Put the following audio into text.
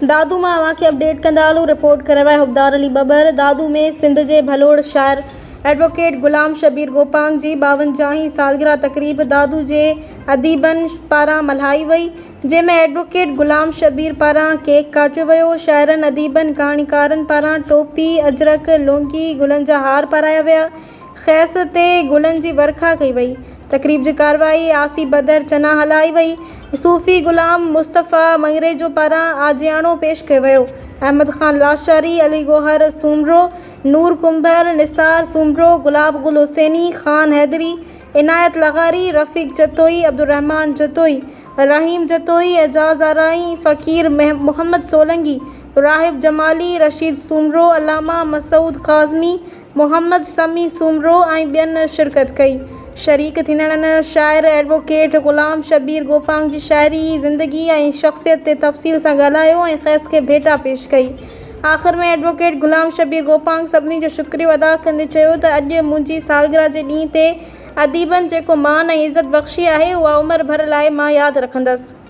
दादू मां अव्हांखे अपडेट कंदा हलूं। रिपोर्ट कराए हुबदार अली बबर। दादू में सिंध जे भलोड़ शाइर एडवोकेट गुलाम शबीर गोपांग जी 52हीं सालगिरह तक़रीब दादू जे अदीबन पारां मल्हाई वई, जंहिंमें एडवोकेट गुलाम शबीर पारां केक काटियो वियो। शाइरनि, अदीबनि, कहाणीकारनि पारां टोपी, अजरक, लुंगी, गुलनि जा हार पाराया विया। ख़ैस ते गुलनि जी वर्खा कई वई। तक़रीब जी कार्रवाई आसी बदर चना हलाई वई। सूफ़ी गुलाम मुस्तफ़ा मंगरेजो पारां आजियाणो पेश कयो वियो। अहमद ख़ान लाशारी, अली गोहर सूमरो, नूर कुंभर, निसार सूमरो, गुलाब गुल हुसैनी, ख़ान हैदरी, इनायत लगारी, रफ़ीक जतोई, अब्दुर्रहमान जतोई, रहीम जतोई, एजाज़ आराई, फ़कीर मोहम्मद सोलंगी, राहिब जमाली, रशीद सूमरो, अलामा मसूद काज़मी, मोहम्मद समी सूमरो ऐं ॿियनि शिरकत कई। शरीक थींदड़नि शाइर एडवोकेट गुलाम शबीर गोपांग जी शाइरी, ज़िंदगी ऐं शख़्सियत ते तफ़सील सां ॻाल्हायो ऐं ख़ैस खे भेटा पेश कई। आख़िर में एडवोकेट गुलाम शबीर गोपांग सभिनी जो शुक्रियो अदा कंदे चयो त अॼु मुंहिंजी सालगिरह जे ॾींहं ते अदीबनि जेको मान ऐं इज़त बख़्शी आहे, उहा उमिरि भर लाइ मां यादि रखंदसि।